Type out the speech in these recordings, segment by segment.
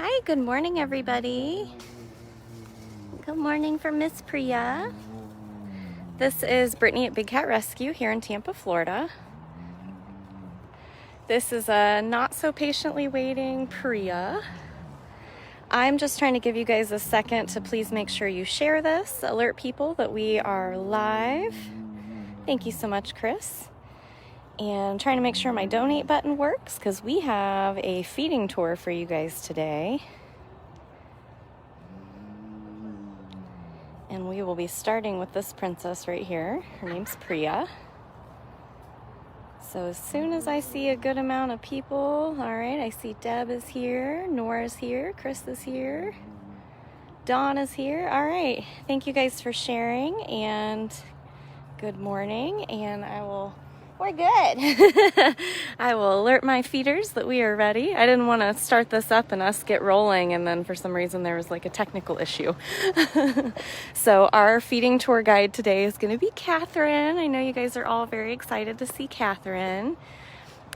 Hi, good morning everybody. Good morning from Miss Priya. This is Brittany at Big Cat Rescue here in Tampa, Florida. This is a not so patiently waiting Priya. I'm just trying to give you guys a second to please make sure you share this, alert people that we are live. Thank you so much, Chris. And trying to make sure my donate button works because we have a feeding tour for you guys today. And we will be starting with this princess right here. Her name's Priya. So as soon as I see a good amount of people, all right, I see Deb is here, Nora's here, Chris is here, Dawn is here. All right, thank you guys for sharing and good morning. And we're good. I will alert my feeders that we are ready. I didn't want to start this up and us get rolling and then for some reason there was like a technical issue. So our feeding tour guide today is going to be Kathyrn. I know you guys are all very excited to see Kathyrn.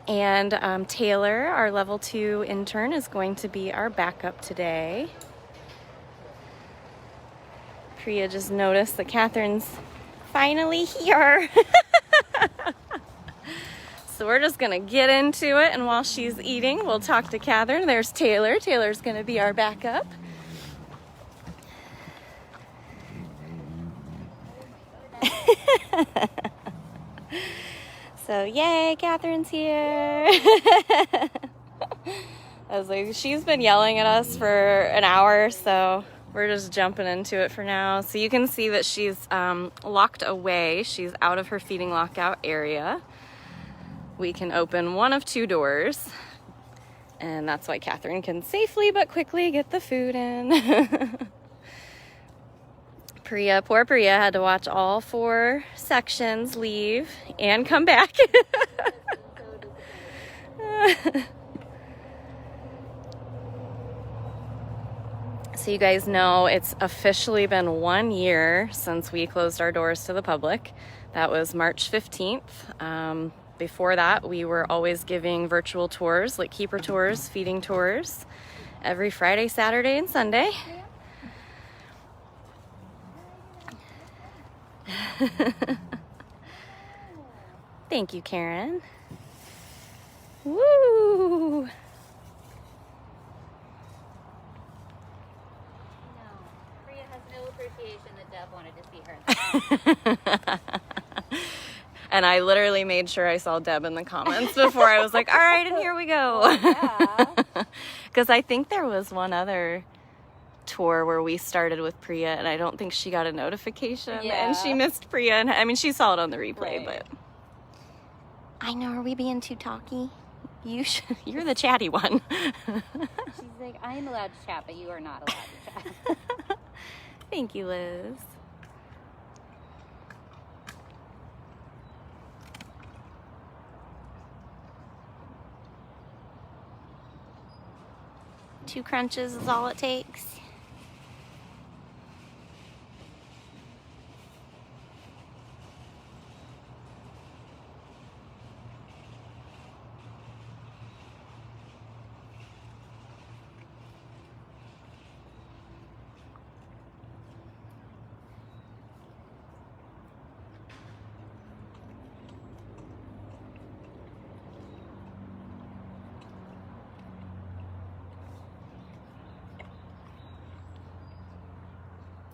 And Taylor, our level 2 intern, is going to be our backup today. Priya just noticed that Kathyrn's finally here. So we're just gonna get into it, and while she's eating, we'll talk to Kathyrn. There's Taylor. Taylor's gonna be our backup. So yay, Kathyrn's here. I was like, she's been yelling at us for an hour, so we're just jumping into it for now. So you can see that she's locked away. She's out of her feeding lockout area. We can open one of 2 doors, and that's why Kathyrn can safely but quickly get the food in. Poor Priya had to watch all 4 sections leave and come back. So you guys know it's officially been 1 year since we closed our doors to the public. That was March 15th. Before that, we were always giving virtual tours, like keeper tours, feeding tours, every Friday, Saturday, and Sunday. Thank you, Karen. Woo! Priya has no appreciation that Deb wanted to see her. And I literally made sure I saw Deb in the comments before I was like, all right, and here we go. Because I think there was one other tour where we started with Priya, and I don't think she got a notification, and she missed Priya. And I mean, she saw it on the replay, but I know, are we being too talky? You're the chatty one. She's like, I am allowed to chat, but you are not allowed to chat. Thank you, Liz. Two crunches is all it takes.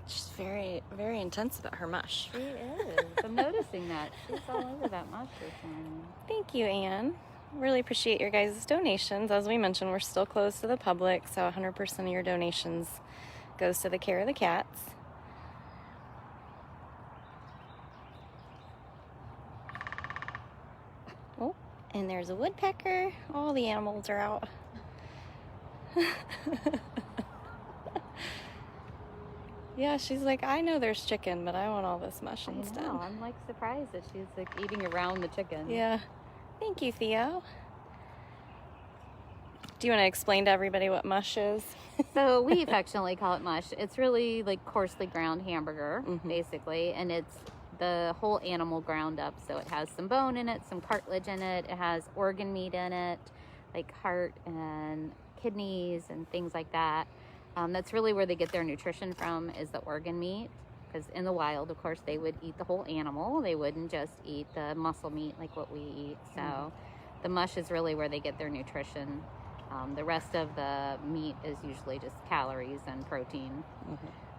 She's very, very intense about her mush. She is. I'm noticing that. She's all over that mush this morning. Thank you, Anne. Really appreciate your guys' donations. As we mentioned, we're still closed to the public, so 100% of your donations goes to the care of the cats. Oh, and there's a woodpecker. All the animals are out. Yeah, she's like, I know there's chicken, but I want all this mush instead. I'm like surprised that she's like eating around the chicken. Yeah. Thank you, Theo. Do you want to explain to everybody what mush is? So we affectionately call it mush. It's really like coarsely ground hamburger, basically, and it's the whole animal ground up. So it has some bone in it, some cartilage in it, it has organ meat in it, like heart and kidneys and things like that. That's really where they get their nutrition from, is the organ meat. Because in the wild, of course, they would eat the whole animal. They wouldn't just eat the muscle meat like what we eat. So the mush is really where they get their nutrition. The rest of the meat is usually just calories and protein.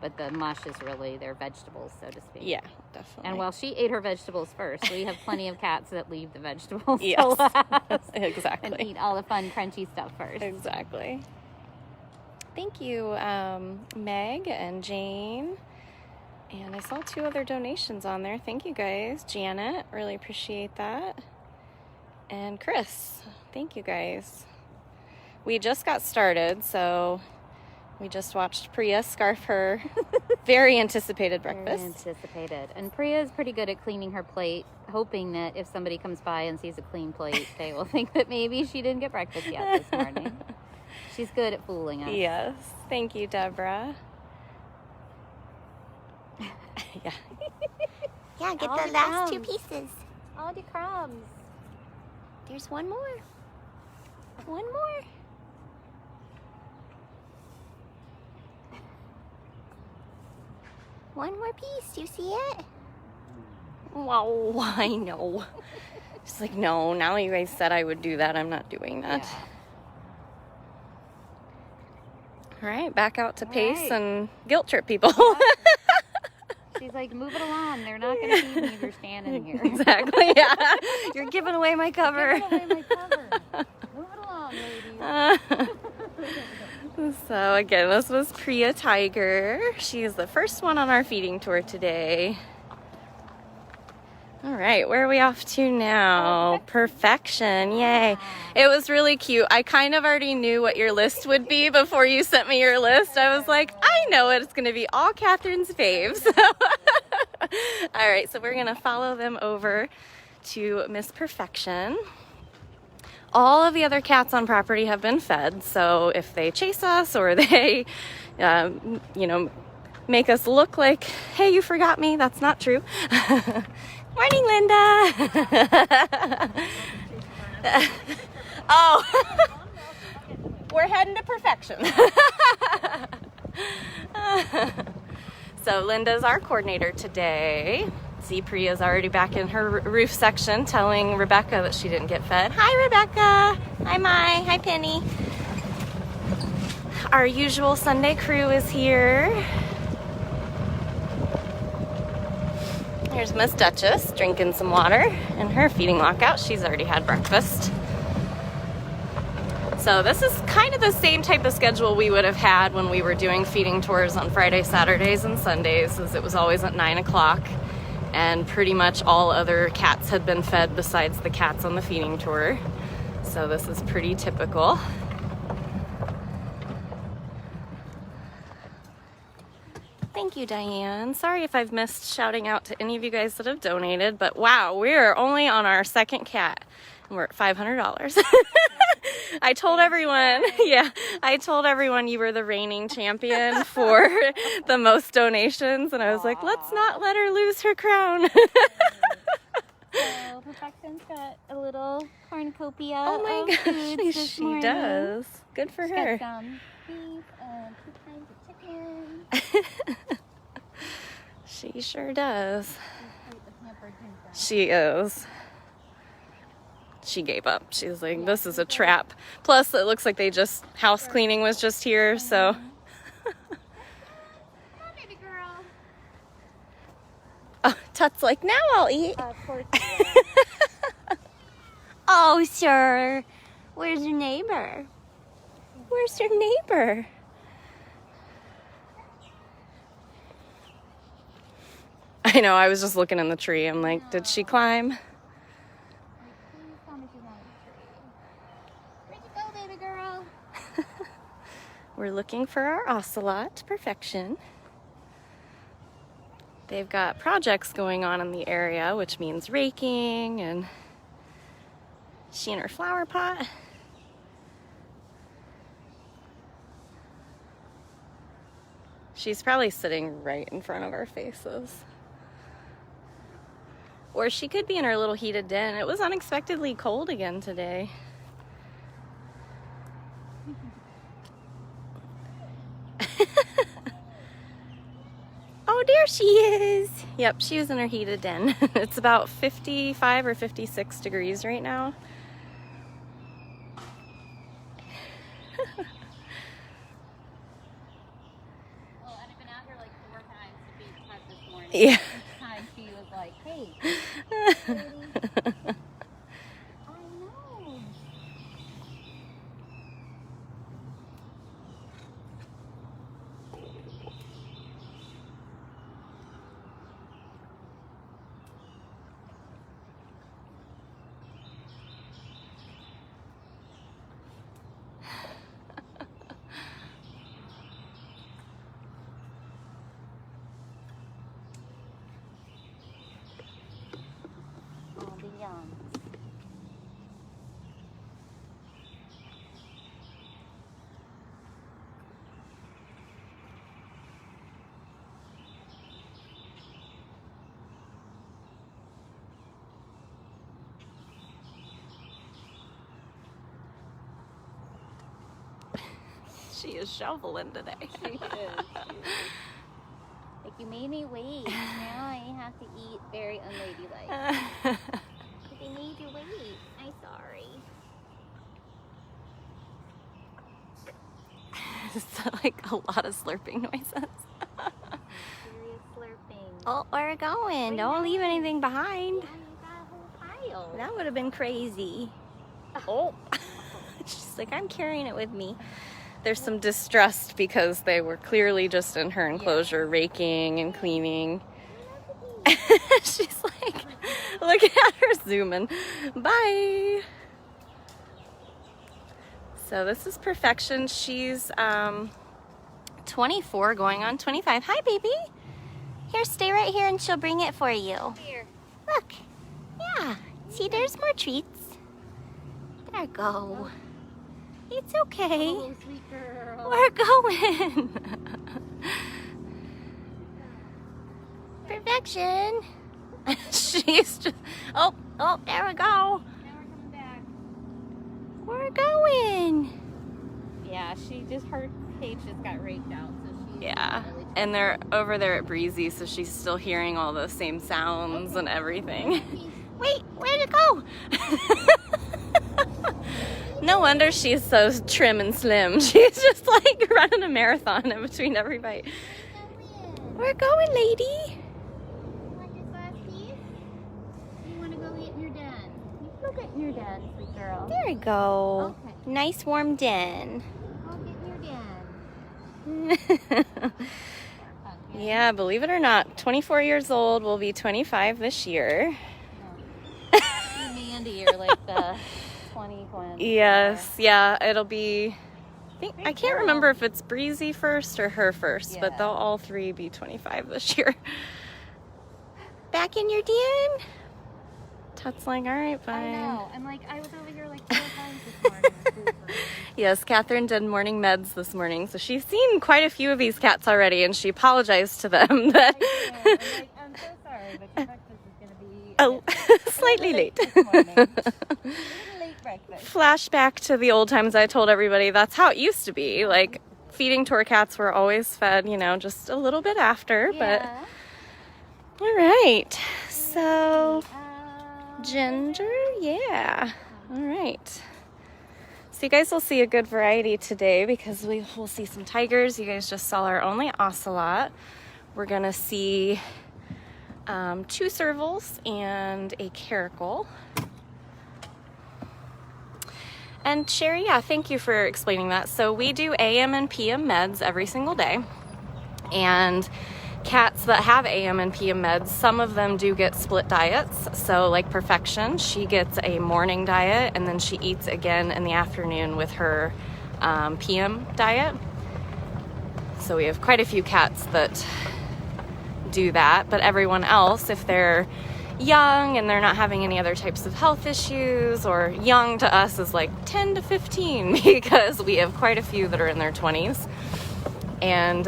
But the mush is really their vegetables, so to speak. Yeah, definitely. And while she ate her vegetables first, we have plenty of cats that leave the vegetables to Yes, last. exactly. And eat all the fun, crunchy stuff first. Exactly. Thank you, Meg and Jane. And I saw 2 other donations on there. Thank you guys. Janet, really appreciate that. And Chris, thank you guys. We just got started, so we just watched Priya scarf her very anticipated breakfast. Very anticipated. And Priya is pretty good at cleaning her plate, hoping that if somebody comes by and sees a clean plate, they will think that maybe she didn't get breakfast yet this morning. She's good at fooling us. Yes. Thank you, Deborah. Yeah. Yeah, get All the the last 2 crumbs. pieces. All the crumbs. There's one more. One more. One more piece. Do you see it? Wow, I know. Just like, no, now you guys said I would do that. I'm not doing that. Yeah. All right, back out to All pace right. and guilt trip people. She's like, move it along. They're not going to feed me if you're standing here. Exactly, yeah. You're giving away my cover. Give away my cover. Move it along, ladies. So again, this was Priya Tiger. She is the first one on our feeding tour today. All right, where are we off to now? Purrfection, yay. It was really cute. I kind of already knew what your list would be before you sent me your list. I was like, I know it. It's going to be all Kathryn's faves. All right, so we're going to follow them over to Miss Purrfection. All of the other cats on property have been fed, so if they chase us or they, make us look like, hey, you forgot me, that's not true. Morning, Linda. Oh, we're heading to Purrfection. So Linda's our coordinator today. See, Priya's already back in her roof section telling Rebecca that she didn't get fed. Hi, Rebecca. Hi, Mai. Hi, Penny. Our usual Sunday crew is here. Here's Miss Duchess drinking some water in her feeding lockout. She's already had breakfast. So this is kind of the same type of schedule we would have had when we were doing feeding tours on Fridays, Saturdays, and Sundays, as it was always at 9 o'clock. And pretty much all other cats had been fed besides the cats on the feeding tour. So this is pretty typical. Thank you, Diane. Sorry if I've missed shouting out to any of you guys that have donated, but wow, we're only on our second cat and we're at $500. I told everyone you were the reigning champion for the most donations, and I was like, let's not let her lose her crown. So Purrfection's got a little cornucopia Oh my of foods gosh, this she morning. does. Good for She's her. got some beef and 2 kinds of chicken. She sure does. She's quite the pampered princess. She is. She gave up. She's like, this is a trap. Plus, it looks like house cleaning was just here, so. Come on, baby girl. Oh, Tut's like, now I'll eat. Of course. Oh, sir. Where's your neighbor? Where's your neighbor? I know, I was just looking in the tree. I'm like, did she climb? Please tell me she's on the tree. Where'd you go, baby girl? We're looking for our Ocelot Purrfection. They've got projects going on in the area, which means raking, and she in her flower pot. She's probably sitting right in front of our faces. Or she could be in her little heated den. It was unexpectedly cold again today. there she is. Yep, she was in her heated den. It's about 55 or 56 degrees right now. Well, and I've been out here like 4 times to feed Kat this morning. Yeah. Each time she was like, hey, lady. I know. All the young. She is shoveling today. She is. Like, you made me wait. Now I have to eat very unladylike. But I made you wait. I'm sorry. It's like a lot of slurping noises. Serious slurping. Oh, we're going. Don't leave anything behind. Oh, you got a whole pile. That would have been crazy. Oh. She's like, I'm carrying it with me. There's some distrust because they were clearly just in her enclosure raking and cleaning. She's like, look at her zooming. Bye. So this is Purrfection. She's 24 going on 25. Hi, baby. Here, stay right here and she'll bring it for you. Here. Look. Yeah. See, there's more treats. There you go. It's okay. Oh, sweet girl. We're going. Purrfection. She's just, oh, there we go. Now we're coming back. We're going. Yeah, her cage just got raked out, so she's Yeah. really And they're over there at Breezy, so she's still hearing all those same sounds and everything. Wait, where'd it go? No wonder she's so trim and slim. She's just like running a marathon in between every bite. We're going, lady. You want this last piece? You want to go get in your den? You can go get in your den, sweet girl. There we go. Okay. Nice warm den. Go get in your den. Okay. Yeah, believe it or not, 24 years old, will be 25 this year. You and Mandy are like the 20 twins. Yes, yeah, it'll be, I Big can't girl. remember if it's Breezy first or her first, but Yeah. they'll all three be 25 this year. Back in your den? Tut's like, all right, I fine. know. I'm like, I was over here like 4 times this morning. Yes, Kathyrn did morning meds this morning, so she's seen quite a few of these cats already, and she apologized to them that I'm like, I'm so sorry, but your breakfast is going to be oh, slightly late. this morning. A little late breakfast. Flashback to the old times. I told everybody that's how it used to be. Like, feeding tour cats were always fed, you know, just a little bit after, Yeah. but all right. So, Ginger, yeah. All right. So you guys will see a good variety today because we will see some tigers. You guys just saw our only Ocelot. We're going to see 2 Servals and a Caracal. And Sherry, yeah, thank you for explaining that. So we do AM and PM meds every single day. And cats that have AM and PM meds, some of them do get split diets. So like Purrfection, she gets a morning diet and then she eats again in the afternoon with her PM diet. So we have quite a few cats that do that, but everyone else, if they're young and they're not having any other types of health issues, or young to us is like 10 to 15 because we have quite a few that are in their 20s, and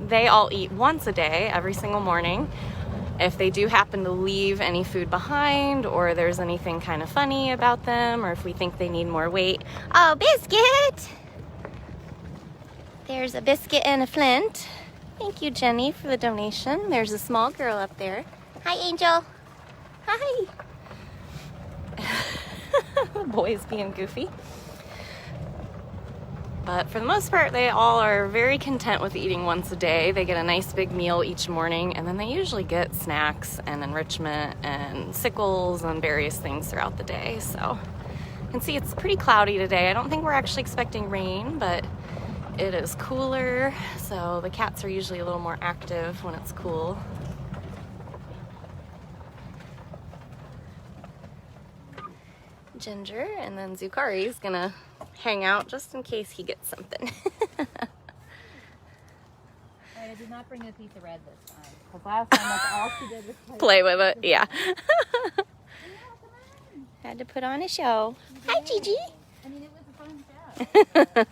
they all eat once a day every single morning. If they do happen to leave any food behind, or there's anything kind of funny about them, or if we think they need more weight, oh, Biscuit! There's a Biscuit and a Flint. Thank you, Jenny, for the donation. There's a small girl up there. Hi, Angel. Hi. The boy's being goofy. But for the most part, they all are very content with eating once a day. They get a nice big meal each morning, and then they usually get snacks and enrichment and sickles and various things throughout the day. So you can see it's pretty cloudy today. I don't think we're actually expecting rain, but it is cooler, so the cats are usually a little more active when it's cool. Ginger, and then Zukari is gonna hang out just in case he gets something. I did not bring a piece of red this time, because last time that's all she did was Play with it, yeah. Had to put on a show. Hi, Gigi. I mean, it was a fun show.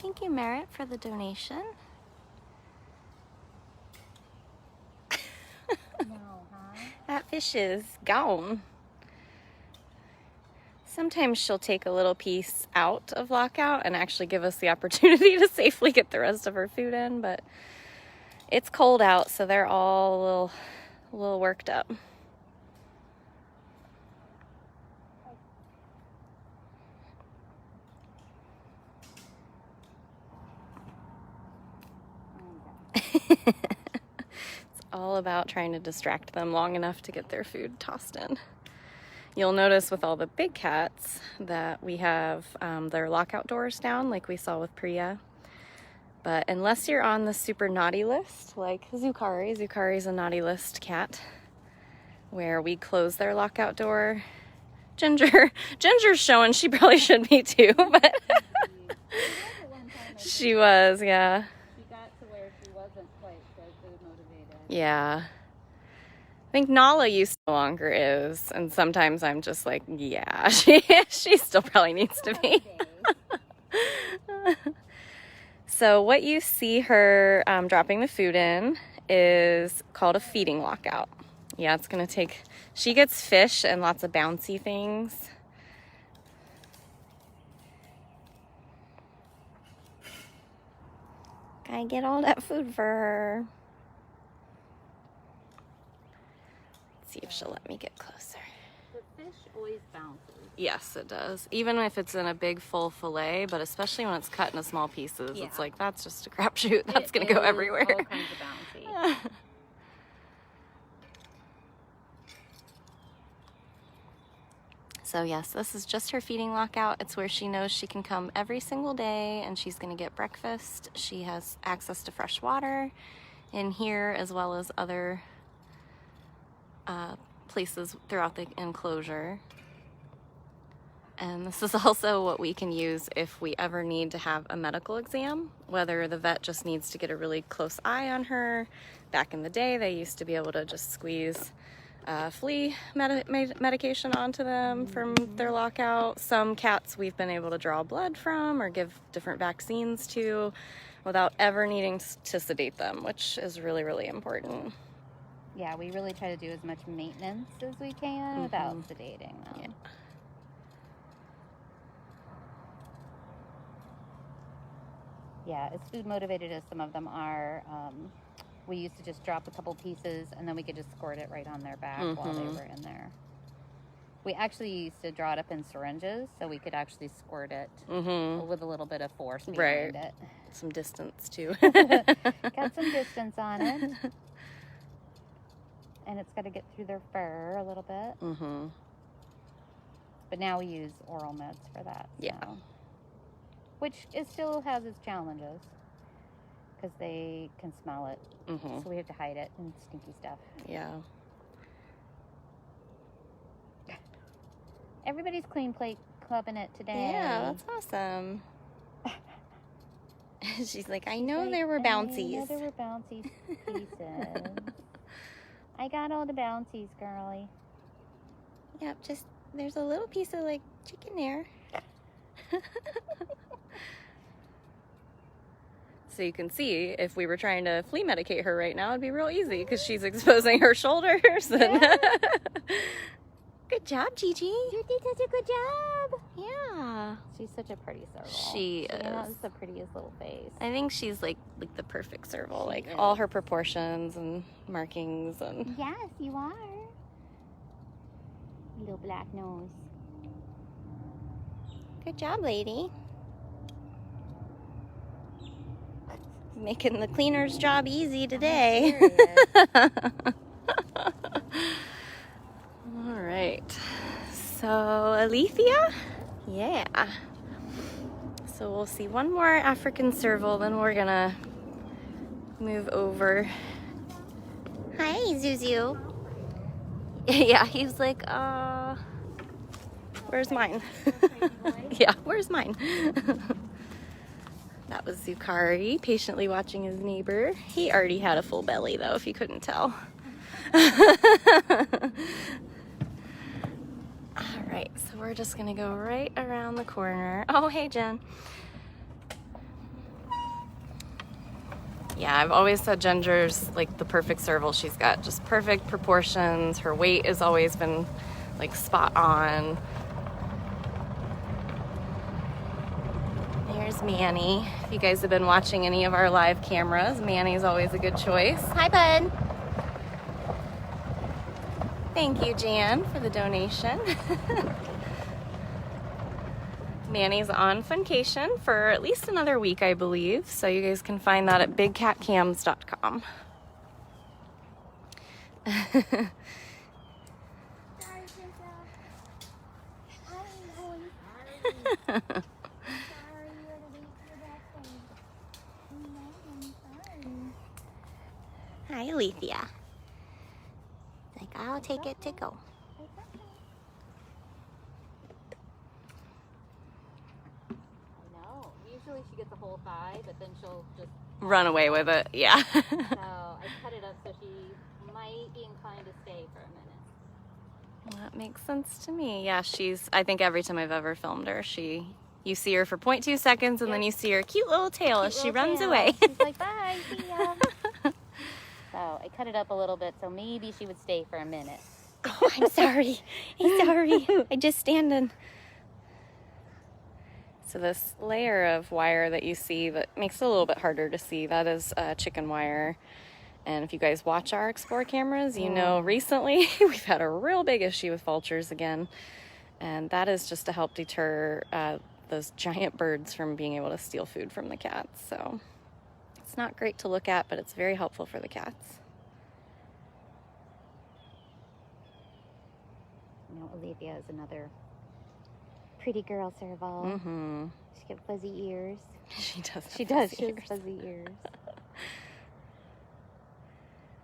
Thank you, Merritt, for the donation. No, huh? That fish is gone. Sometimes she'll take a little piece out of lockout and actually give us the opportunity to safely get the rest of her food in, but it's cold out, so they're all a little worked up. It's all about trying to distract them long enough to get their food tossed in. You'll notice with all the big cats that we have their lockout doors down, like we saw with Priya. But unless you're on the super naughty list, like Zukari's a naughty list cat, where we close their lockout door. Ginger's showing she probably should be too, but she was, yeah. Yeah. I think Nala used to no longer is, and sometimes I'm just like, yeah, she still probably needs to be. So what you see her dropping the food in is called a feeding lockout. Yeah, it's gonna take, she gets fish and lots of bouncy things. Gotta get all that food for her. See if she'll let me get closer. The fish always bounces. Yes, it does. Even if it's in a big full fillet, but especially when it's cut into small pieces, Yeah. it's like, that's just a crapshoot. That's going to go everywhere. All kinds of bouncy. So yes, this is just her feeding lockout. It's where she knows she can come every single day and she's going to get breakfast. She has access to fresh water in here as well as other places throughout the enclosure. And this is also what we can use if we ever need to have a medical exam, whether the vet just needs to get a really close eye on her. Back in the day, they used to be able to just squeeze flea medication onto them from their lockout. Some cats we've been able to draw blood from or give different vaccines to without ever needing to sedate them, which is really, really important. Yeah, we really try to do as much maintenance as we can without sedating them. Yeah. Yeah, as food motivated as some of them are, we used to just drop a couple pieces and then we could just squirt it right on their back while they were in there. We actually used to draw it up in syringes so we could actually squirt it with a little bit of force behind it. Some distance too. Got some distance on it. And it's got to get through their fur a little bit. But now we use oral meds for that. So. Yeah. Which it still has its challenges because they can smell it. So we have to hide it and stinky stuff. Yeah. Everybody's clean plate clubbing it today. Yeah, that's awesome. She's like, I know there were bouncies. I know there were bouncy pieces. I got all the bouncies, girly. Yep, just there's a little piece of like chicken there. So you can see if we were trying to flea medicate her right now, it'd be real easy because she's exposing her shoulders. And Good job, Gigi. You did such a good job. Yeah. She's such a pretty serval. She is. has the prettiest little face. I think she's like the perfect serval. She Like is. all her proportions and markings and Yes, you are. Little black nose. good job, lady. Making the cleaner's job easy today. All right. So, Illithia? Yeah. So we'll see one more African serval, then we're gonna move over. Hi, Zuzu. Yeah, he's like, where's mine? Yeah, where's mine? That was Zukari, patiently watching his neighbor. He already had a full belly, though, if you couldn't tell. All right, so we're just gonna go right around the corner. Oh, hey, Jen. Yeah, I've always said Ginger's like the perfect serval. She's got just perfect proportions. Her weight has always been like spot on. Here's Manny. If you guys have been watching any of our live cameras, Manny's always a good choice. Hi, bud. Thank you, Jan, for the donation. Manny's on funcation for at least another week, I believe. So you guys can find that at bigcatcams.com. Hi, Illithia. Like, I'll take it to go. Usually she gets a whole thigh, but then she'll just Run away with it, yeah. So I cut it up so she might be inclined to stay for a minute. That makes sense to me. Yeah, I think every time I've ever filmed her, you see her for 0.2 seconds and then you see her cute little tail as she runs away. She's like, bye, see ya. So I cut it up a little bit so maybe she would stay for a minute. Oh, I'm sorry. I'm sorry. I just standing. So this layer of wire that you see that makes it a little bit harder to see, that is chicken wire. And if you guys watch our Explore cameras, you know recently we've had a real big issue with vultures again. And that is just to help deter those giant birds from being able to steal food from the cats. So it's not great to look at, but it's very helpful for the cats. You know, Illithia is another pretty girl serval. Mm-hmm. She got fuzzy ears. She does. She does. She has fuzzy ears.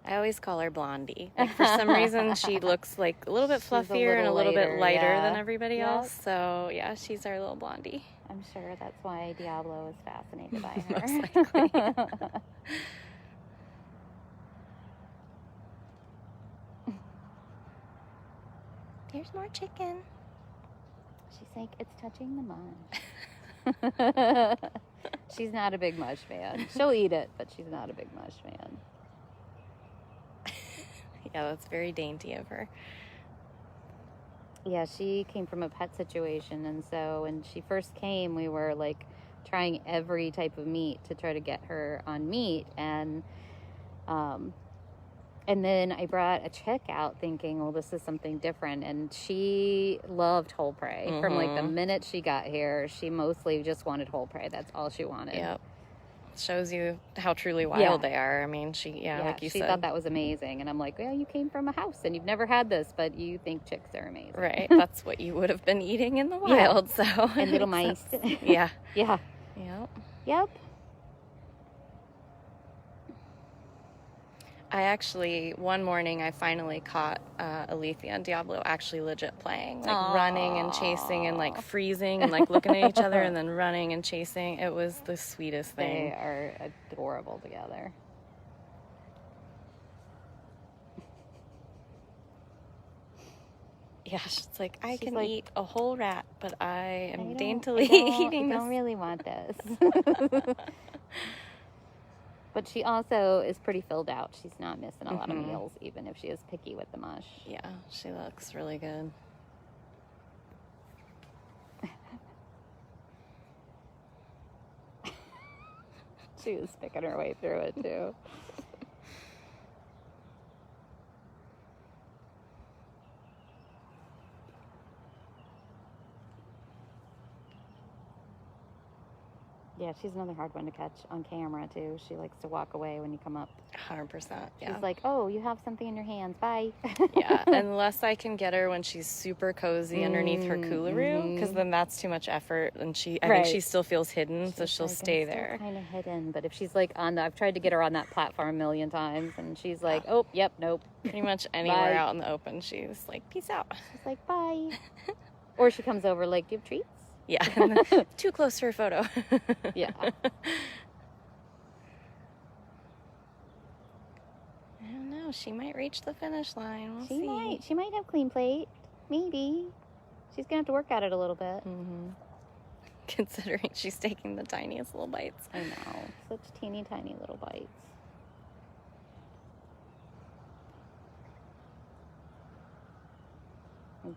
I always call her Blondie. Like for some reason, she looks like a little bit fluffier and a little bit lighter than everybody else. So yeah, she's our little Blondie. I'm sure that's why Diablo is fascinated by her. Most likely. There's more chicken. She's like, it's touching the mush. She's not a big mush fan. She'll eat it, but she's not a big mush fan. Yeah, that's very dainty of her. Yeah, she came from a pet situation, and so when she first came, we were like trying every type of meat to try to get her on meat, and then I brought a chick out thinking, well, this is something different, and she loved whole prey. From like the minute she got here, she mostly just wanted whole prey. That's all she wanted. Yep. Shows you how truly wild they are. I mean, like you said. She thought that was amazing. And I'm like, well, you came from a house and you've never had this, but you think chicks are amazing. Right. That's what you would have been eating in the wild. So and little mice. Yeah. Yeah. Yep. Yep. I actually, one morning, I finally caught Illithia and Diablo actually legit playing. Like running and chasing and like freezing and like looking at each other and then running and chasing. It was the sweetest thing. They are adorable together. Yeah, she's like, I can eat a whole rat, but I am daintily eating eating this. this. I don't really want this. But she also is pretty filled out. She's not missing a lot of meals, even if she is picky with the mush. Yeah, she looks really good. She was picking her way through it, too. Yeah, she's another hard one to catch on camera, too. She likes to walk away when you come up. 100%, yeah. She's like, oh, you have something in your hands. Bye. Yeah, unless I can get her when she's super cozy underneath her coolaroo, because then that's too much effort, and I think she still feels hidden, so she'll stay there. Kind of hidden, but if she's like I've tried to get her on that platform a million times, and she's like, oh, yep, nope. Pretty much anywhere out in the open, she's like, peace out. She's like, bye. Or she comes over like, do you have treats? Yeah, too close for a photo. Yeah. I don't know. She might reach the finish line. We'll see. She might have clean plate. Maybe. She's gonna have to work at it a little bit. Considering she's taking the tiniest little bites. I know. Such teeny tiny little bites.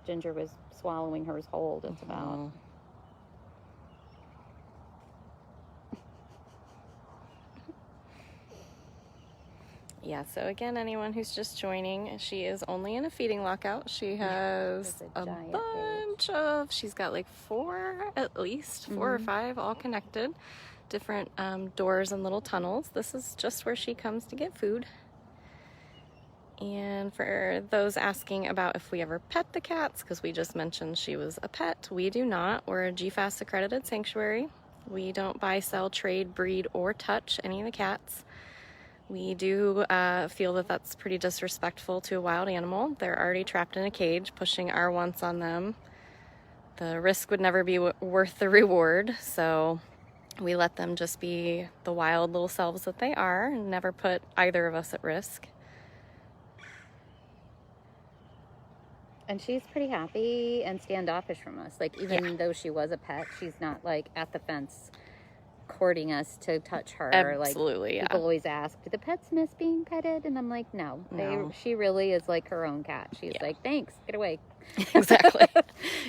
Ginger was swallowing hers whole, just about. Yeah, so again, anyone who's just joining, she is only in a feeding lockout. She has a bunch of, she's got like 4 at least, 4 or 5 all connected, different doors and little tunnels. This is just where she comes to get food. And for those asking about if we ever pet the cats, because we just mentioned she was a pet, we do not. We're a GFAS accredited sanctuary. We don't buy, sell, trade, breed, or touch any of the cats. We do feel that that's pretty disrespectful to a wild animal. They're already trapped in a cage, pushing our wants on them. The risk would never be worth the reward, so we let them just be the wild little selves that they are and never put either of us at risk. And she's pretty happy and standoffish from us. Like, even though she was a pet, she's not like at the fence courting us to touch her. Absolutely, like, people always ask, do the pets miss being petted? And I'm like, no. She really is like her own cat. She's like, thanks, get away. Exactly.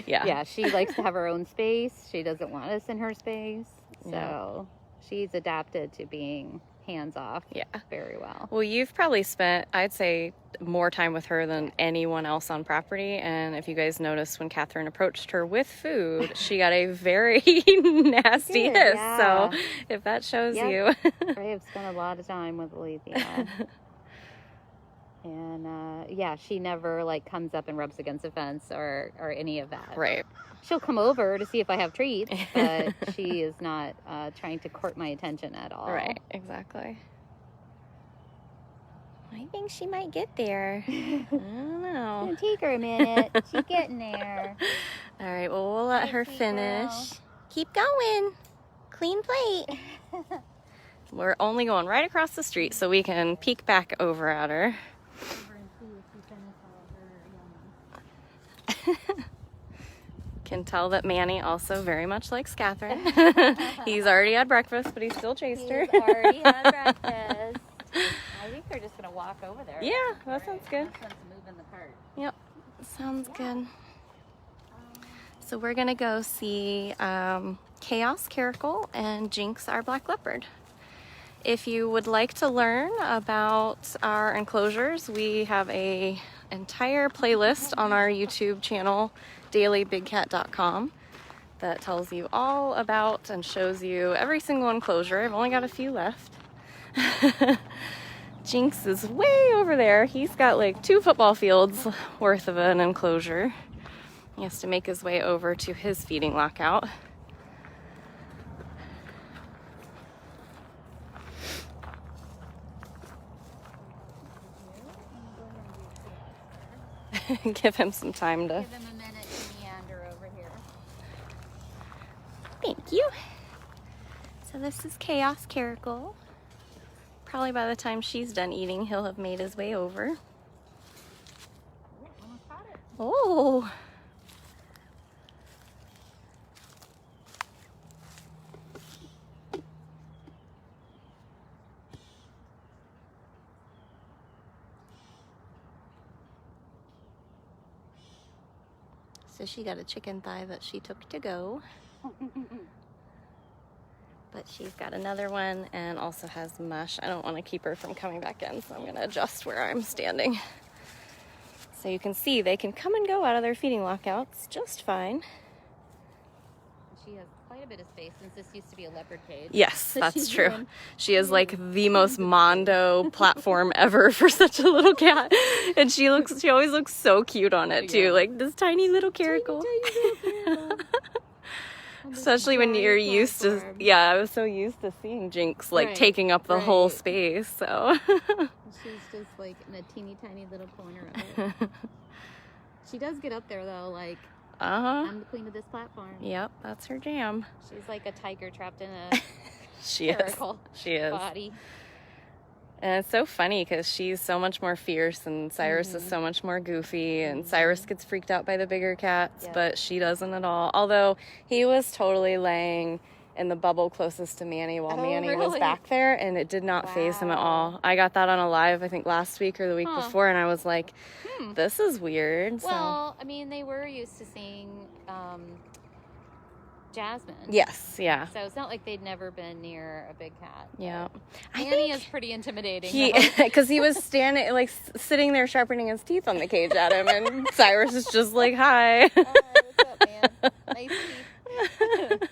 Yeah, she likes to have her own space. She doesn't want us in her space, so she's adapted to being hands off very well. Well, you've probably spent, I'd say, more time with her than anyone else on property, and if you guys noticed when Kathyrn approached her with food, she got a very nasty hiss. So if that shows you. I have spent a lot of time with Illithia. And she never like comes up and rubs against a fence or any of that. Right. She'll come over to see if I have treats, but she is not trying to court my attention at all. Right, exactly. I think she might get there. I don't know. It's gonna take her a minute. She's getting there. All right, well, we'll let her finish. Keep going. Clean plate. We're only going right across the street so we can peek back over at her. Can tell that Manny also very much likes Kathyrn. He's already had breakfast, but he still chased her. He's already had breakfast. I think they're just going to walk over there. Yeah, that sounds good. Move in the cart. Yep, sounds good. So we're going to go see Chaos, Caracal, and Jinx, our black leopard. If you would like to learn about our enclosures, we have an entire playlist on our YouTube channel, dailybigcat.com, that tells you all about and shows you every single enclosure. I've only got a few left. Jinx is way over there. He's got like 2 football fields worth of an enclosure. He has to make his way over to his feeding lockout. Give him some time to... Give him a minute to meander over here. Thank you. So this is Chaos, Caracal. Probably by the time she's done eating, he'll have made his way over. Almost caught it. Oh! So she got a chicken thigh that she took to go. But she's got another one and also has mush. I don't want to keep her from coming back in, so I'm going to adjust where I'm standing. So you can see they can come and go out of their feeding lockouts just fine. She has quite a bit of space since this used to be a leopard cage. Yes, that's true. She is like the most mondo platform ever for such a little cat. And she always looks so cute on it too. Like this tiny little caracal. Especially when you're used to, yeah, I was so used to seeing Jinx like taking up the whole space, so. She's just like in a teeny tiny little corner of it. She does get up there though, like, I'm the queen of this platform. Yep, that's her jam. She's like a tiger trapped in a she is. Body. And it's so funny because she's so much more fierce and Cyrus is so much more goofy, and Cyrus gets freaked out by the bigger cats, but she doesn't at all. Although he was totally laying in the bubble closest to Manny while Manny was back there, and it did not faze him at all. I got that on a live, I think last week or the week before, and I was like, this is weird. Well, I mean, they were used to seeing Jasmine. Yes, yeah. So it's not like they'd never been near a big cat. Yeah. Manny is pretty intimidating. Because he was standing, like, sitting there sharpening his teeth on the cage at him, and Cyrus is just like, hi. Hi, what's up, man? Nice teeth.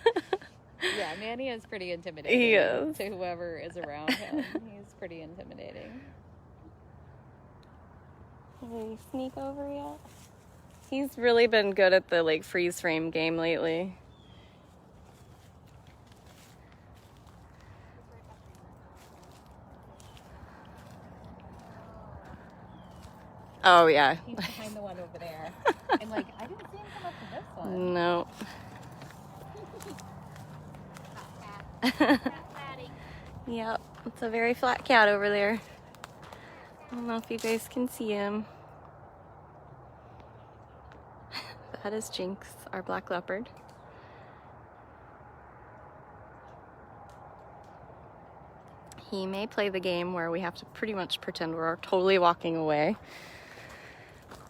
Yeah, Manny is pretty intimidating. He is. To whoever is around him. He's pretty intimidating. Will you sneak over yet? He's really been good at the, like, freeze frame game lately. Oh, yeah. He's behind the one over there. And, like, I didn't see him come up to this one. No. Yep, it's a very flat cat over there. I don't know if you guys can see him. That is Jinx, our black leopard. He may play the game where we have to pretty much pretend we're totally walking away.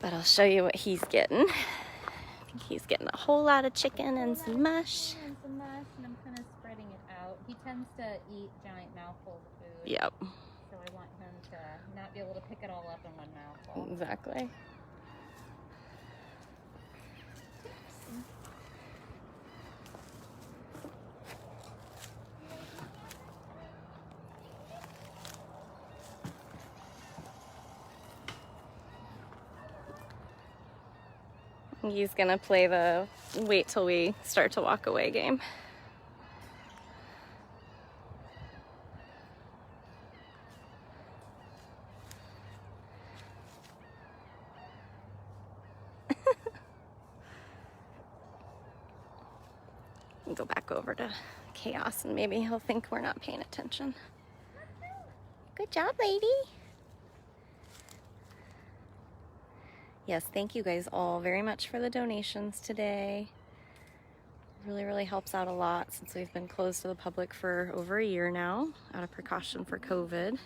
But I'll show you what he's getting. I think he's getting a whole lot of chicken and some mush. And some mush, and I'm kind of spreading it out. He tends to eat giant mouthfuls of food. Yep. So I want him to not be able to pick it all up in one mouthful. Exactly. He's gonna play the wait till we start to walk away game. Go back over to Chaos and maybe he'll think we're not paying attention. Good job, lady. Yes, thank you guys all very much for the donations today. Really, really helps out a lot since we've been closed to the public for over a year now, out of precaution for COVID.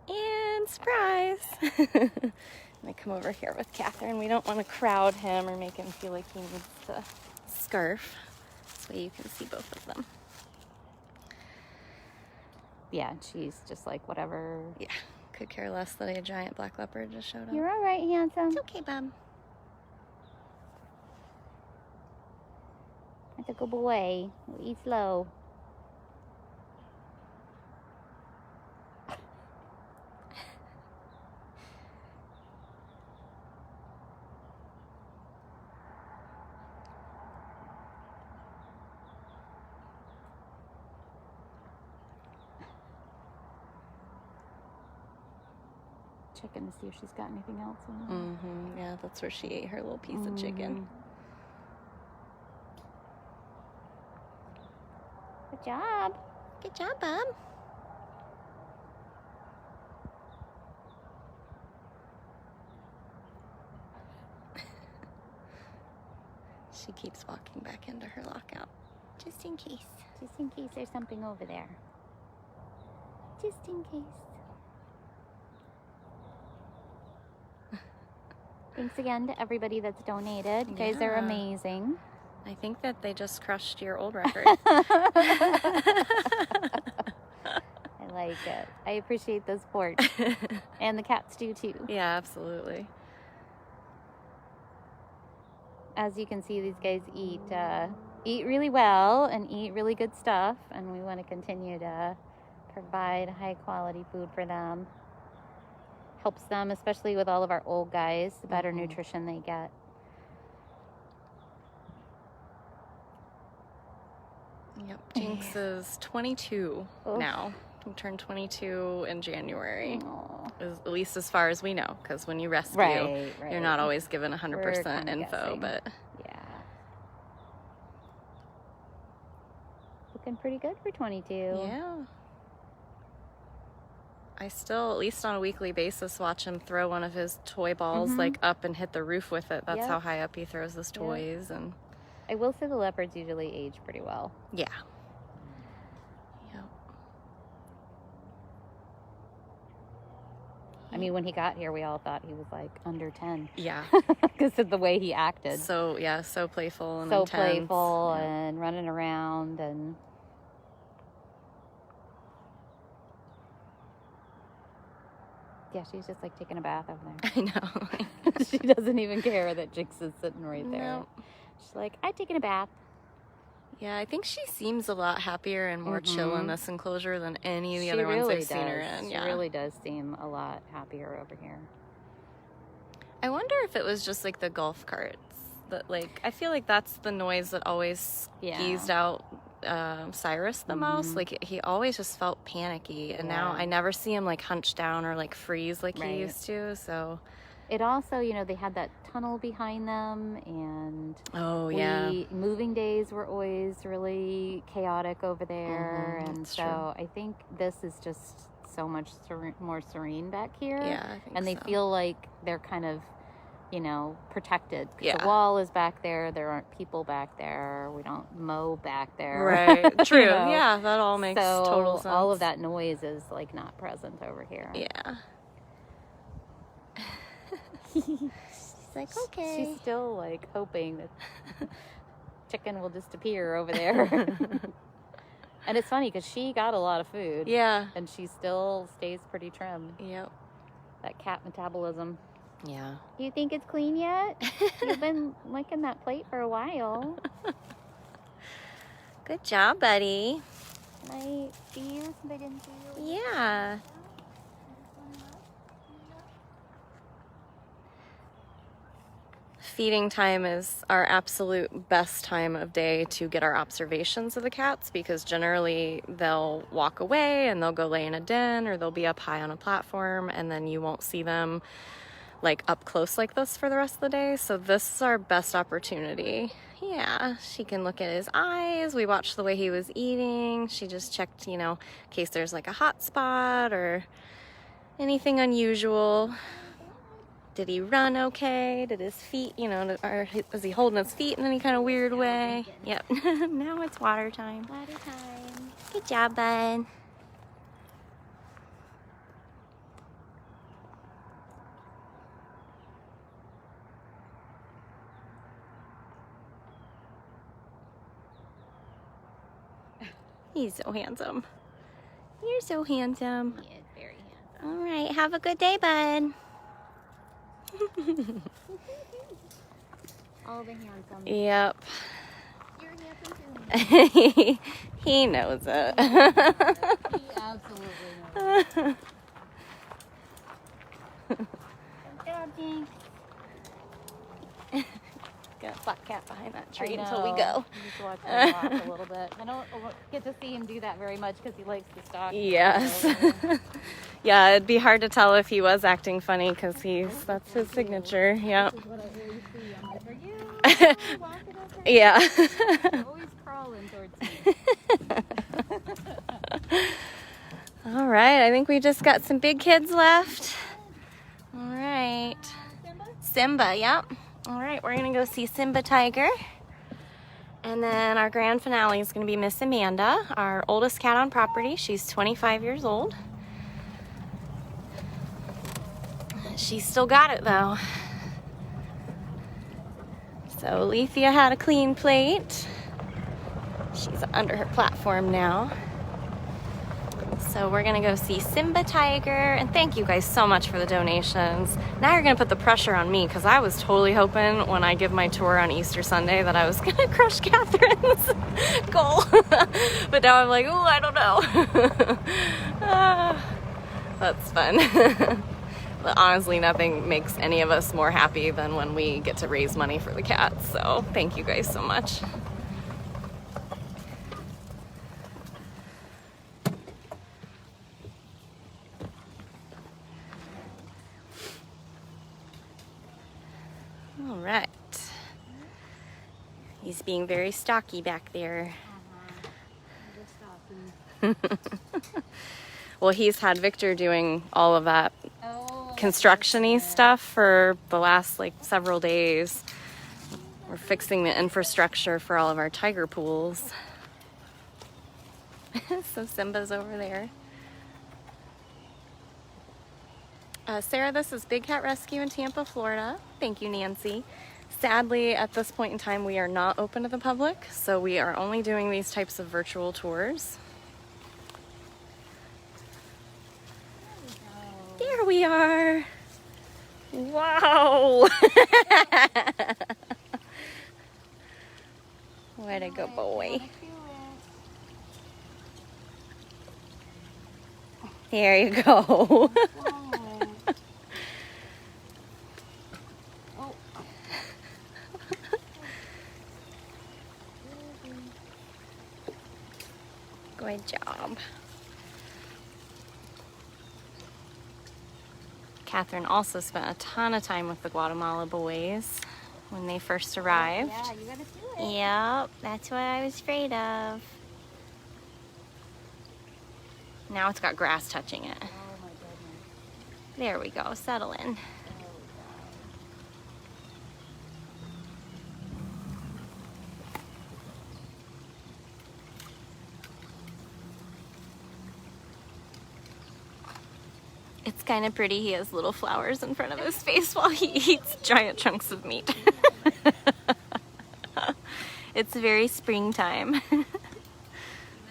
And surprise! I come over here with Kathyrn. We don't want to crowd him or make him feel like he needs to scarf. This way you can see both of them. Yeah, she's just like whatever. Yeah. Could care less that a giant black leopard just showed up. You're all right, handsome. It's okay, Bub. That's a good boy. We'll eat slow. Checking to see if she's got anything else in her. Mm-hmm. Yeah, that's where she ate her little piece of chicken. Good job. Good job, Bub. She keeps walking back into her lockout. Just in case. Just in case there's something over there. Just in case. Thanks again to everybody that's donated. You guys are Yeah. amazing. I think that they just crushed your old record. I like it. I appreciate the support. And the cats do too. Yeah, absolutely. As you can see, these guys eat really well and eat really good stuff, and we want to continue to provide high quality food for them. Helps them, especially with all of our old guys, the better nutrition they get. Yep, Jinx is 22 now. He turned 22 in January. At least as far as we know, because when you rescue, you're not always given 100% info, guessing. but... Yeah. Looking pretty good for 22. Yeah. I still, at least on a weekly basis, watch him throw one of his toy balls like up and hit the roof with it. That's how high up he throws his toys. And I will say the leopards usually age pretty well. yeah. Yep. I mean, when he got here, we all thought he was like under 10. Yeah. Because of the way he acted. So, yeah, so playful and so intense. playful and running around and... Yeah, she's just like taking a bath over there. I know. She doesn't even care that Jinx is sitting right there. No. She's like, I'm taking a bath. Yeah, I think she seems a lot happier and more chill in this enclosure than any of the other ones I've seen her in. Yeah. She really does seem a lot happier over here. I wonder if it was just like the golf carts. That, like, I feel like that's the noise that always eased out Cyrus the most. Like, he always just felt panicky, and now I never see him like hunch down or like freeze like he used to. So it also, you know, they had that tunnel behind them, and moving days were always really chaotic over there, and so I think this is just so much more serene back here. Yeah, I think and they feel like they're kind of, you know, protected. Yeah. The wall is back there. There aren't people back there. We don't mow back there. Right. True. You know? Yeah, that all makes total sense. All of that noise is like not present over here. Yeah. She's like, okay. She's still like hoping that chicken will just appear over there. And it's funny because she got a lot of food. Yeah. And she still stays pretty trim. Yep. That cat metabolism. Yeah. Do you think it's clean yet? You've been licking that plate for a while. Good job, buddy. Can I see you since I didn't see you? Yeah. Feeding time is our absolute best time of day to get our observations of the cats, because generally they'll walk away and they'll go lay in a den, or they'll be up high on a platform, and then you won't see them like up close like this for the rest of the day. So this is our best opportunity. Yeah, she can look at his eyes. We watched the way he was eating. She just checked, you know, in case there's like a hot spot or anything unusual. Did he run okay? Did his feet, you know, or is he holding his feet in any kind of weird way? Yep. Now it's water time. Water time. Good job, bud. He's so handsome. You're so handsome. He is very handsome. All right, have a good day, bud. All the handsome. Yep. You're handsome too. He knows it. He absolutely knows. Good job, Jinx. Got a black cat behind that tree I until we know. go. Just watch him walk a little bit. I don't get to see him do that very much because he likes to stalk. Yes. Yeah, it'd be hard to tell if he was acting funny because that's his signature. Yep. This is what I always see. I'm like, are you walking up there? Yeah. He's always crawling towards me. All right, I think we just got some big kids left. All right. Simba, yep. All right, we're gonna go see Simba Tiger. And then our grand finale is gonna be Miss Amanda, our oldest cat on property. She's 25 years old. She's still got it though. So Illithia had a clean plate. She's under her platform now. So we're gonna go see Simba Tiger, and thank you guys so much for the donations. Now you're gonna put the pressure on me, because I was totally hoping when I give my tour on Easter Sunday that I was gonna crush Kathryn's goal. But now I'm like, oh, I don't know. That's fun. But honestly, nothing makes any of us more happy than when we get to raise money for the cats. So thank you guys so much. All right. He's being very stocky back there. Well, he's had Victor doing all of that construction-y stuff for the last like several days. We're fixing the infrastructure for all of our tiger pools. So Simba's over there. Sarah, this is Big Cat Rescue in Tampa, Florida. Thank you, Nancy. Sadly, at this point in time, we are not open to the public, so we are only doing these types of virtual tours. There we are. Wow. Way to go, boy. There you go. Good job. Kathyrn also spent a ton of time with the Guatemala boys when they first arrived. Yeah, you gotta do it. Yep, that's what I was afraid of. Now it's got grass touching it. Oh my goodness. There we go, settle in. It's kind of pretty. He has little flowers in front of his face while he eats giant chunks of meat. It's very springtime. Even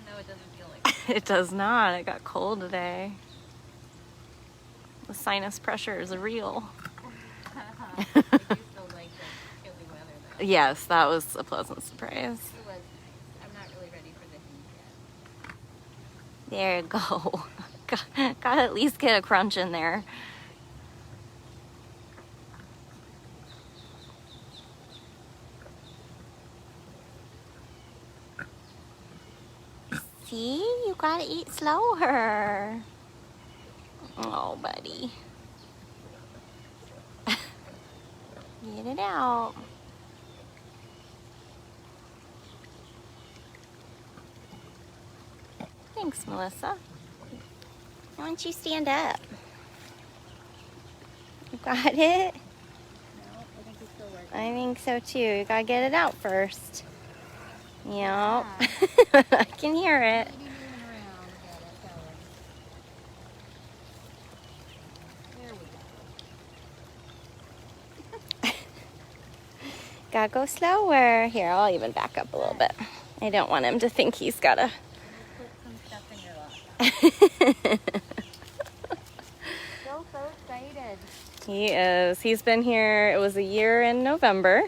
though it doesn't feel like it. It does not. It got cold today. The sinus pressure is real. I do still like the chilly weather though. Yes, that was a pleasant surprise. It was nice. I'm not really ready for the heat yet. There you go. Gotta at least get a crunch in there. See, you gotta eat slower. Oh, buddy. Get it out. Thanks, Melissa. Why don't you stand up? You got it? No, I think he's still working. I think so too. You gotta get it out first. Yep. Yeah. I can hear it. Maybe moving around. Got it, going. There we go. Gotta go slower. Here, I'll even back up a little bit. I don't want him to think he's gotta. Put some stuff in your lap. So excited. He is. He's been here, it was a year in November.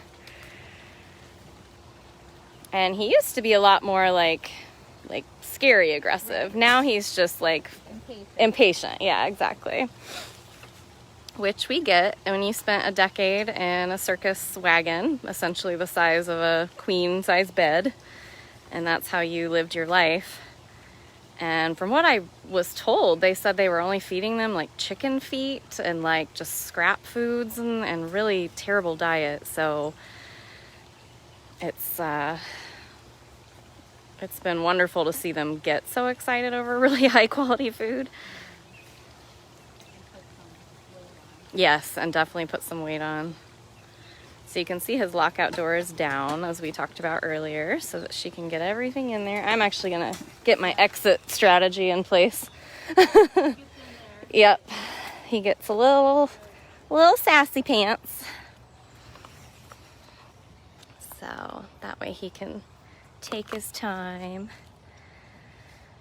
And he used to be a lot more like scary aggressive. Now he's just like impatient. Yeah, exactly. Which we get when you spent a decade in a circus wagon, essentially the size of a queen size bed, and that's how you lived your life. And from what I was told, they said they were only feeding them like chicken feet and like just scrap foods and really terrible diet. So it's been wonderful to see them get so excited over really high quality food. Yes, and definitely put some weight on. So you can see his lockout door is down, as we talked about earlier, so that she can get everything in there. I'm actually gonna get my exit strategy in place. Yep, he gets a little sassy pants. that way he can take his time.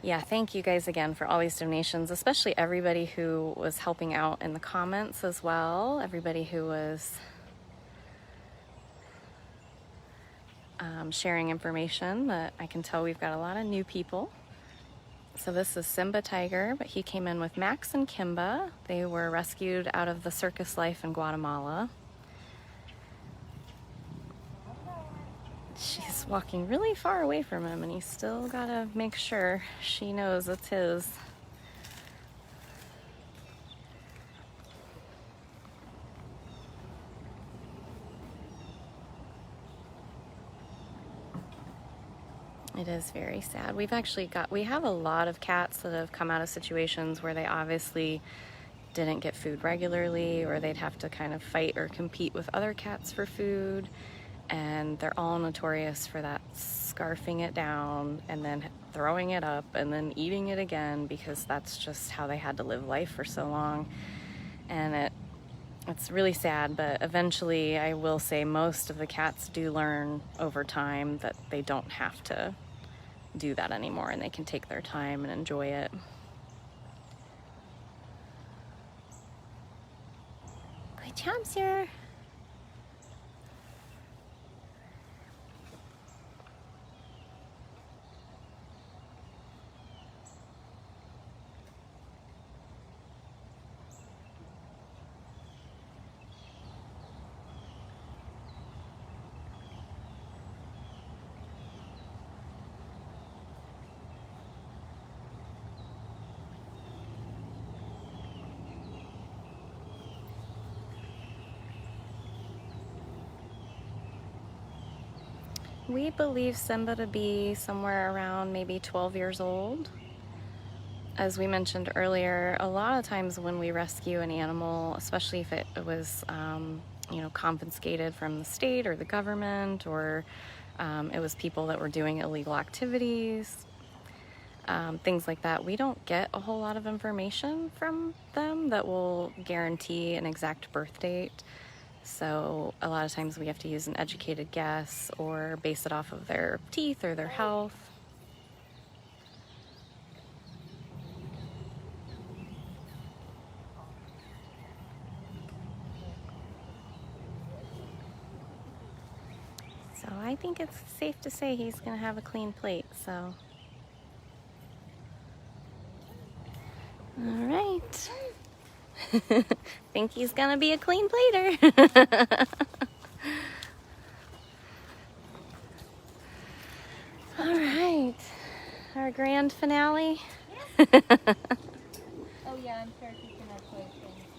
Yeah, thank you guys again for all these donations, especially everybody who was helping out in the comments as well. Everybody who was sharing information. That I can tell we've got a lot of new people. So this is Simba Tiger, but he came in with Max and Kimba. They were rescued out of the circus life in Guatemala. She's walking really far away from him, and he's still gotta make sure she knows it's his. It is very sad. We have a lot of cats that have come out of situations where they obviously didn't get food regularly, or they'd have to kind of fight or compete with other cats for food. And they're all notorious for that, scarfing it down and then throwing it up and then eating it again, because that's just how they had to live life for so long. And it's really sad, but eventually I will say most of the cats do learn over time that they don't have to do that anymore, and they can take their time and enjoy it. Good job, sir. We believe Simba to be somewhere around maybe 12 years old. As we mentioned earlier, a lot of times when we rescue an animal, especially if it was confiscated from the state or the government, or it was people that were doing illegal activities, things like that, we don't get a whole lot of information from them that will guarantee an exact birth date. So a lot of times we have to use an educated guess or base it off of their teeth or their health. So I think it's safe to say he's going to have a clean plate, so. All right. Think he's gonna be a clean plater. All right, our grand finale. Oh yeah, I'm sure he can have things.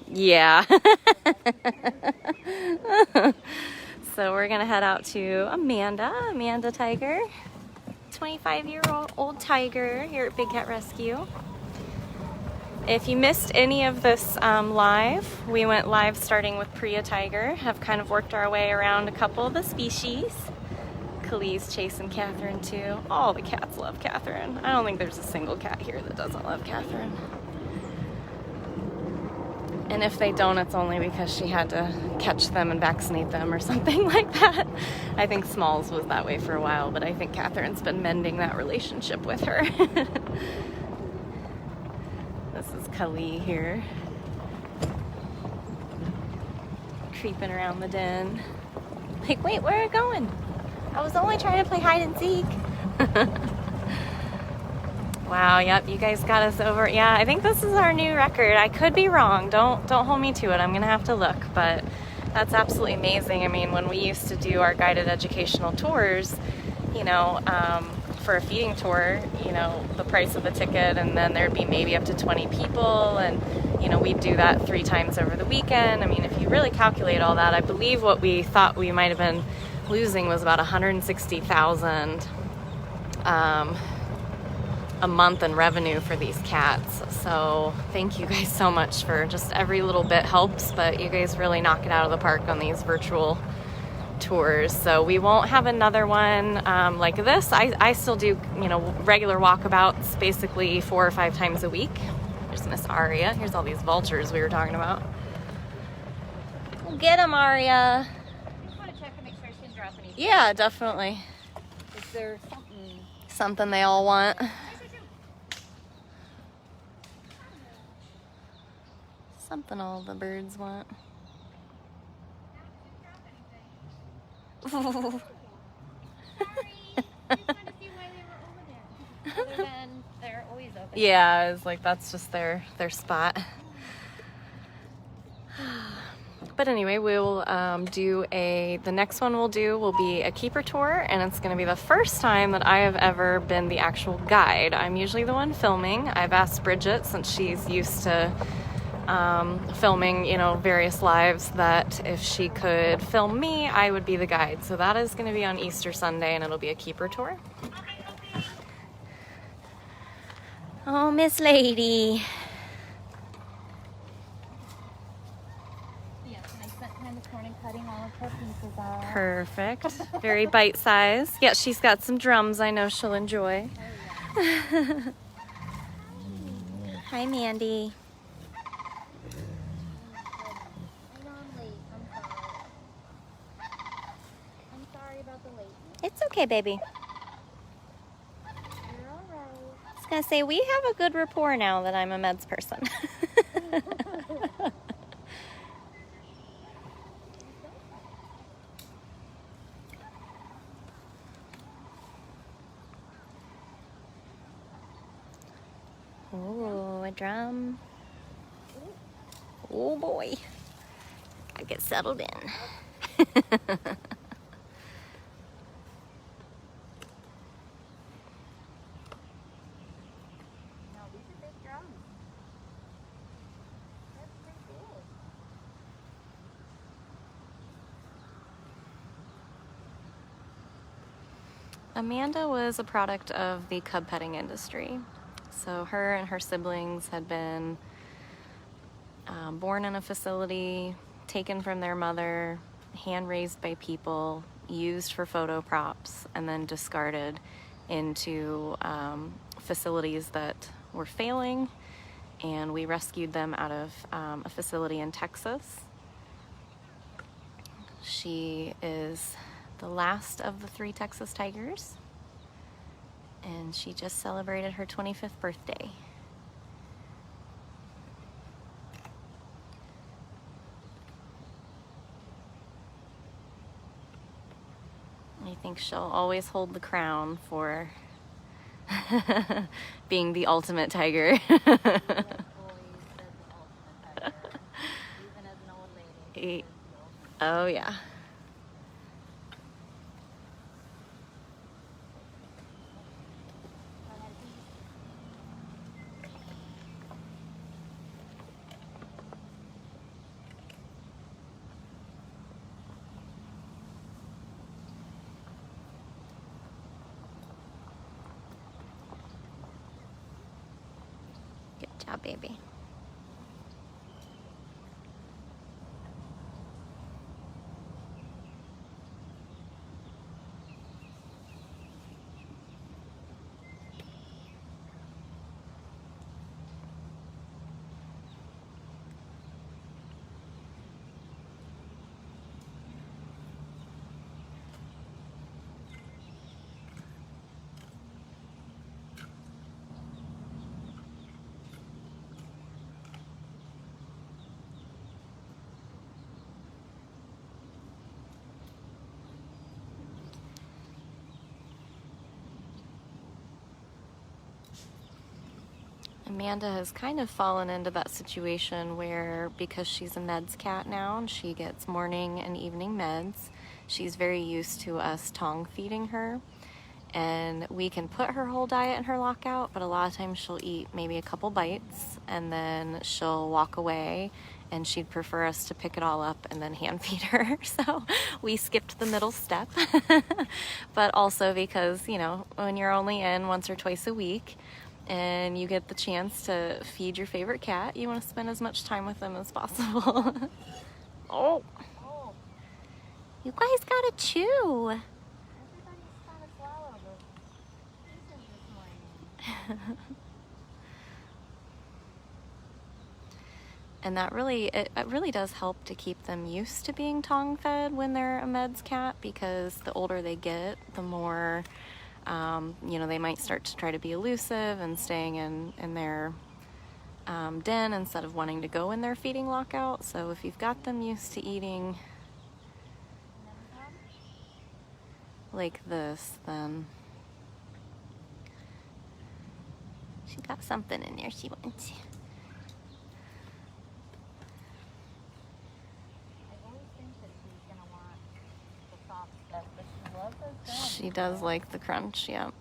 Yeah. So we're gonna head out to Amanda Tiger, 25-year-old tiger here at Big Cat Rescue. If you missed any of this live, we went live starting with Priya Tiger, have kind of worked our way around a couple of the species. Khalid's chasing Kathyrn too. All the cats love Kathyrn. I don't think there's a single cat here that doesn't love Kathyrn. And if they don't, it's only because she had to catch them and vaccinate them or something like that. I think Smalls was that way for a while, but I think Kathyrn's been mending that relationship with her. This is Khalid here, creeping around the den. Like, wait, where are you going? I was only trying to play hide and seek. Wow, yep, you guys got us over. Yeah, I think this is our new record. I could be wrong. Don't hold me to it. I'm gonna have to look, but that's absolutely amazing. I mean, when we used to do our guided educational tours, for a feeding tour, the price of the ticket, and then there'd be maybe up to 20 people, and we'd do that 3 times over the weekend. I mean, if you really calculate all that, I believe what we thought we might have been losing was about $160,000 a month in revenue for these cats. So thank you guys so much for just every little bit helps, but you guys really knock it out of the park on these virtual tours. So we won't have another one like this. I still do regular walkabouts basically 4 or 5 times a week. There's Miss Aria. Here's all these vultures we were talking about. Get them, Aria. I just want to check and make sure she didn't drop anything. Yeah, definitely. Is there Something they all want. Something all the birds want. other than they're always open? Yeah, it's like that's just their spot. But anyway, we'll the next one we'll do will be a keeper tour, and it's going to be the first time that I have ever been the actual guide. I'm usually the one filming. I've asked Bridget, since she's used to filming, you know, various lives, that if she could film me, I would be the guide. So that is going to be on Easter Sunday, and it'll be a keeper tour. Oh, Miss Lady. Cutting all of her pieces out. Perfect. Very bite-sized. Yeah, she's got some drums I know she'll enjoy. Oh, yeah. Hi, Mandy. I know I'm late. I'm sorry. I'm sorry about the lateness. It's okay, baby. You're all right. I was gonna say, we have a good rapport now that I'm a meds person. Oh, a drum. Oh boy. Gotta get settled in. No, these are big drums. That's pretty cool. Amanda was a product of the cub petting industry. So her and her siblings had been born in a facility, taken from their mother, hand-raised by people, used for photo props, and then discarded into facilities that were failing, and we rescued them out of a facility in Texas. She is the last of the 3 Texas tigers, and she just celebrated her 25th birthday. I think she'll always hold the crown for being the ultimate tiger. Always said the ultimate tiger. Even as an old lady. Oh yeah. Good job, baby. Amanda has kind of fallen into that situation where, because she's a meds cat now and she gets morning and evening meds, she's very used to us tongue feeding her. And we can put her whole diet in her lockout, but a lot of times she'll eat maybe a couple bites and then she'll walk away, and she'd prefer us to pick it all up and then hand feed her. So we skipped the middle step. But also because, you know, when you're only in once or twice a week and you get the chance to feed your favorite cat, you want to spend as much time with them as possible. Oh, you guys gotta chew. Everybody's trying to swallow the pieces this morning. And that really, it really does help to keep them used to being tongue fed when they're a meds cat, because the older they get, the more, you know, they might start to try to be elusive and staying in their den instead of wanting to go in their feeding lockout. So if you've got them used to eating like this, then she got something in there she wants. She does like the crunch, yep.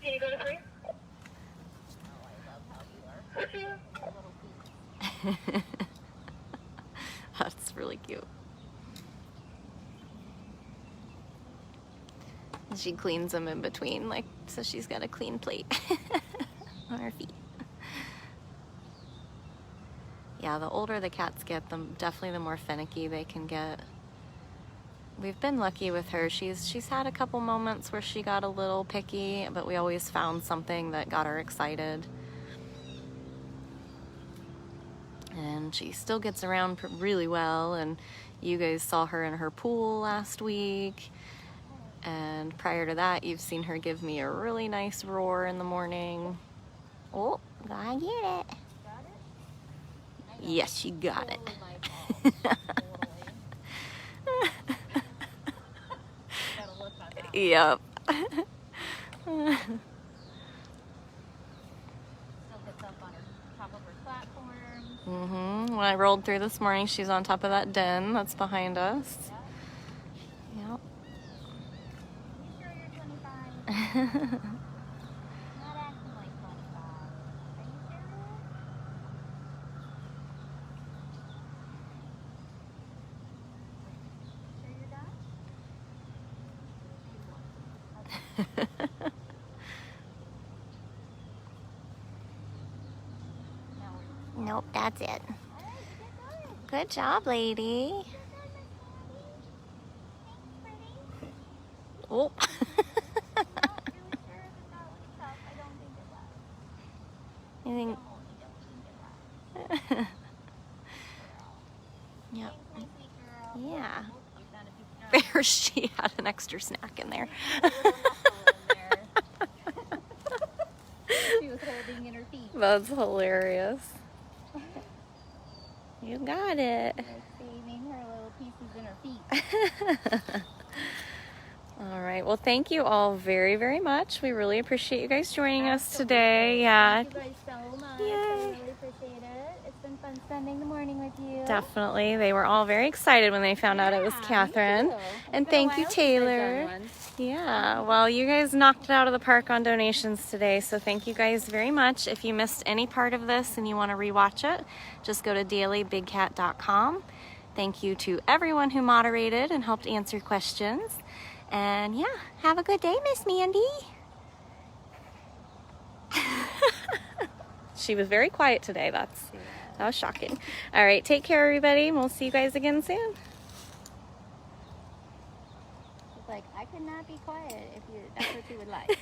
Can you go to free? That's really cute. She cleans them in between, like, so she's got a clean plate on her feet. Yeah, the older the cats get, definitely the more finicky they can get. We've been lucky with her. She's had a couple moments where she got a little picky, but we always found something that got her excited. And she still gets around really well, and you guys saw her in her pool last week. And prior to that, you've seen her give me a really nice roar in the morning. Oh, gotta get it. Yes, she got it. Yep. Still gets up on top of her platform. When I rolled through this morning, she's on top of that den that's behind us. Yep. You sure you're 25? Not acting like 25. Are you serious? Sure you're done? Nope, that's it. Good job, lady. Oh. I think. Yep. Yeah. There, she had an extra snack in there. She was holding in her feet. That's hilarious. You got it. Saving her little pieces in her feet. All right. Well, thank you all very, very much. We really appreciate you guys joining us today. Yeah. Thank you guys so much. Yay. I really appreciate it. It's been fun spending the morning with you. Definitely. They were all very excited when they found out it was Kathryn. Me too. And It's been a thank you, while since I've done Taylor. one. Yeah, well, you guys knocked it out of the park on donations today, so thank you guys very much. If you missed any part of this and you want to rewatch it, just go to dailybigcat.com. Thank you to everyone who moderated and helped answer questions. And yeah, have a good day, Miss Mandy. She was very quiet today. That was shocking. All right, take care, everybody, and we'll see you guys again soon. She's like, I could not be quiet if that's what you would like.